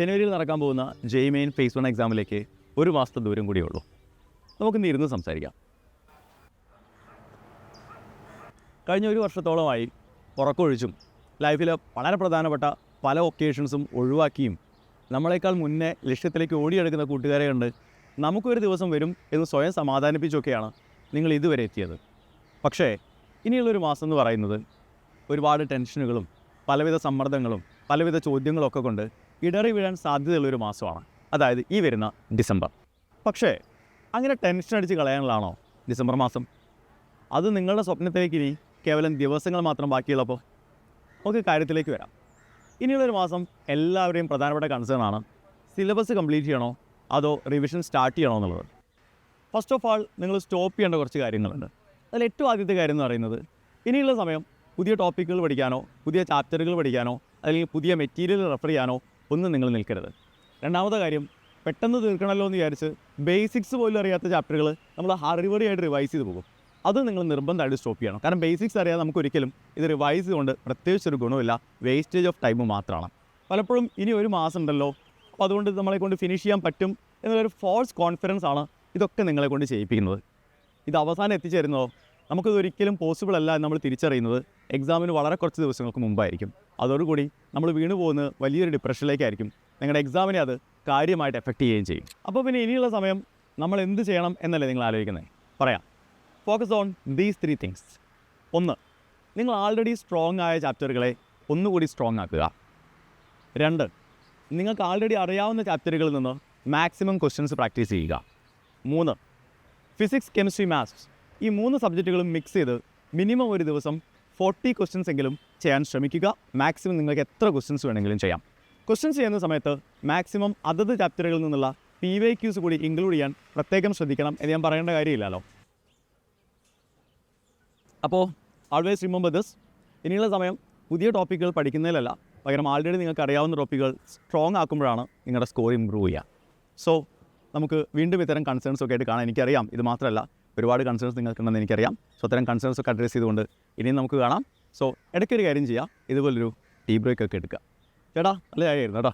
ജനുവരിയിൽ നടക്കാൻ പോകുന്ന ജെയ് മെയിൻ ഫേസ് 1 എക്സാമിലേക്ക് ഒരു മാസത്തെ ദൂരം കൂടിയേ ഉള്ളൂ. നമുക്കിന്ന് ഇരുന്ന് സംസാരിക്കാം. കഴിഞ്ഞ ഒരു വർഷത്തോളമായി ഉറക്കമൊഴിച്ചും ലൈഫിൽ വളരെ പ്രധാനപ്പെട്ട പല ഒക്കേഷൻസും ഒഴിവാക്കിയും നമ്മളെക്കാൾ മുന്നേ ലക്ഷ്യത്തിലേക്ക് ഓടിയെടുക്കുന്ന കൂട്ടുകാരെ കണ്ട് നമുക്കൊരു ദിവസം വരും എന്ന് സ്വയം സമാധാനിപ്പിച്ചൊക്കെയാണ് നിങ്ങൾ ഇതുവരെ എത്തിയത്. പക്ഷേ ഇനിയുള്ളൊരു മാസം എന്ന് പറയുന്നത് ഒരുപാട് ടെൻഷനുകളും പലവിധ സമ്മർദ്ദങ്ങളും പലവിധ ചോദ്യങ്ങളൊക്കെ കൊണ്ട് ഇടറി വീഴാൻ സാധ്യതയുള്ളൊരു മാസമാണ്, അതായത് ഈ വരുന്ന ഡിസംബർ. പക്ഷേ അങ്ങനെ ടെൻഷൻ അടിച്ച് കളയാനുള്ളതാണോ ഡിസംബർ മാസം? അത് നിങ്ങളുടെ സ്വപ്നത്തിലേക്ക് ഇനി കേവലം ദിവസങ്ങൾ മാത്രം ബാക്കിയുള്ളപ്പോൾ നമുക്ക് കാര്യത്തിലേക്ക് വരാം. ഇനിയുള്ളൊരു മാസം എല്ലാവരെയും പ്രധാനപ്പെട്ട കൺസേൺ ആണ്, സിലബസ് കംപ്ലീറ്റ് ചെയ്യണോ അതോ റിവിഷൻ സ്റ്റാർട്ട് ചെയ്യണോ എന്നുള്ളത്. ഫസ്റ്റ് ഓഫ് ആൾ നിങ്ങൾ സ്റ്റോപ്പ് ചെയ്യേണ്ട കുറച്ച് കാര്യങ്ങളുണ്ട്. അതിൽ ഏറ്റവും ആദ്യത്തെ കാര്യം എന്ന് പറയുന്നത്, ഇനിയുള്ള സമയം പുതിയ ടോപ്പിക്കുകൾ പഠിക്കാനോ പുതിയ ചാപ്റ്ററുകൾ പഠിക്കാനോ അല്ലെങ്കിൽ പുതിയ മെറ്റീരിയൽ റെഫർ ചെയ്യാനോ ഒന്നും നിങ്ങൾ നിൽക്കരുത്. രണ്ടാമത്തെ കാര്യം, പെട്ടെന്ന് തീർക്കണമല്ലോ എന്ന് വിചാരിച്ച് ബേസിക്സ് പോലും അറിയാത്ത ചാപ്റ്ററുകൾ നമ്മൾ ഹറിവറിയായിട്ട് റിവൈസ് ചെയ്ത് പോകും. അത് നിങ്ങൾ നിർബന്ധമായിട്ട് സ്റ്റോപ്പ് ചെയ്യണം. കാരണം ബേസിക്സ് അറിയാതെ നമുക്കൊരിക്കലും ഇത് റിവൈസ് കൊണ്ട് പ്രത്യേകിച്ചൊരു ഗുണമില്ല, വേസ്റ്റേജ് ഓഫ് ടൈം മാത്രമാണ്. പലപ്പോഴും ഇനി ഒരു മാസം ഉണ്ടല്ലോ, അപ്പോൾ അതുകൊണ്ട് നമ്മളെ കൊണ്ട് ഫിനിഷ് ചെയ്യാൻ പറ്റും എന്നുള്ളൊരു ഫോൾസ് കോൺഫിഡൻസ് ആണ് ഇതൊക്കെ നിങ്ങളെ കൊണ്ട് ചെയ്യിപ്പിക്കുന്നത്. ഇത് അവസാനം എത്തിച്ചേരുന്നതോ നമുക്കിതൊരിക്കലും പോസിബിൾ അല്ല എന്ന് നമ്മൾ തിരിച്ചറിയുന്നത് എക്സാമിന് വളരെ കുറച്ച് ദിവസങ്ങൾക്ക് മുമ്പായിരിക്കും. അതോടുകൂടി നമ്മൾ വീണു പോകുന്നത് വലിയൊരു ഡിപ്രഷനിലേക്കായിരിക്കും. നിങ്ങളുടെ എക്സാമിനെ അത് കാര്യമായിട്ട് എഫക്റ്റ് ചെയ്യുകയും ചെയ്യും. അപ്പോൾ പിന്നെ ഇനിയുള്ള സമയം നമ്മൾ എന്ത് ചെയ്യണം എന്നല്ലേ നിങ്ങൾ ആലോചിക്കുന്നത്? പറയാം. Focus on these 3 things. 1, നിങ്ങൾ ആൾറെഡി സ്ട്രോങ് ആയ ചാപ്റ്ററുകളെ ഒന്നുകൂടി സ്ട്രോങ് ആക്കുക. 2, നിങ്ങൾക്ക് ആൾറെഡി അറിയാവുന്ന ചാപ്റ്ററുകളിൽ നിന്ന് മാക്സിമം ക്വസ്റ്റ്യൻസ് പ്രാക്ടീസ് ചെയ്യുക. 3, ഫിസിക്സ്, കെമിസ്ട്രി, മാത്സ് ഈ 3 സബ്ജക്റ്റുകളും മിക്സ് ചെയ്ത് മിനിമം ഒരു ദിവസം 40 ക്വസ്റ്റ്യൻസ് എങ്കിലും ചെയ്യാൻ ശ്രമിക്കുക. മാക്സിമം നിങ്ങൾക്ക് എത്ര ക്വസ്റ്റ്യൻസ് വേണമെങ്കിലും ചെയ്യാം. ക്വസ്റ്റ്യൻസ് ചെയ്യുന്ന സമയത്ത് മാക്സിമം അതത് ചാപ്റ്ററുകളിൽ നിന്നുള്ള PYQs കൂടി ഇൻക്ലൂഡ് ചെയ്യാൻ പ്രത്യേകം ശ്രദ്ധിക്കണം എന്ന് ഞാൻ പറയേണ്ട കാര്യമില്ലല്ലോ. അപ്പോൾ ആൾവേസ് റിമെമ്പർ ദിസ്. ഇനിയുള്ള സമയം പുതിയ ടോപ്പിക്കുകൾ പഠിക്കുന്നതിലല്ല, പകരം ആൾറെഡി നിങ്ങൾക്ക് അറിയാവുന്ന ടോപ്പിക്കുകൾ സ്ട്രോങ് ആക്കുമ്പോഴാണ് നിങ്ങളുടെ സ്കോർ ഇമ്പ്രൂവ് ചെയ്യുക. സോ നമുക്ക് വീണ്ടും ഇത്തരം കൺസേൺസ് ഒക്കെ ആയിട്ട് കാണാം. എനിക്കറിയാം ഇത് മാത്രമല്ല ഒരുപാട് കൺസേൺസ് നിങ്ങൾക്കുണ്ടെന്ന് എനിക്കറിയാം. സോ അത്തരം കൺസേൺസ് ഒക്കെ അഡ്രസ്സ് ചെയ്തുകൊണ്ട് ഇനിയും നമുക്ക് കാണാം. സോ ഇടയ്ക്കൊരു കാര്യം ചെയ്യാം, ഇതുപോലൊരു ടീ ബ്രേക്ക് ഒക്കെ എടുക്കുക. ചേട്ടാ നല്ല കാര്യമായിരുന്നു കേട്ടോ.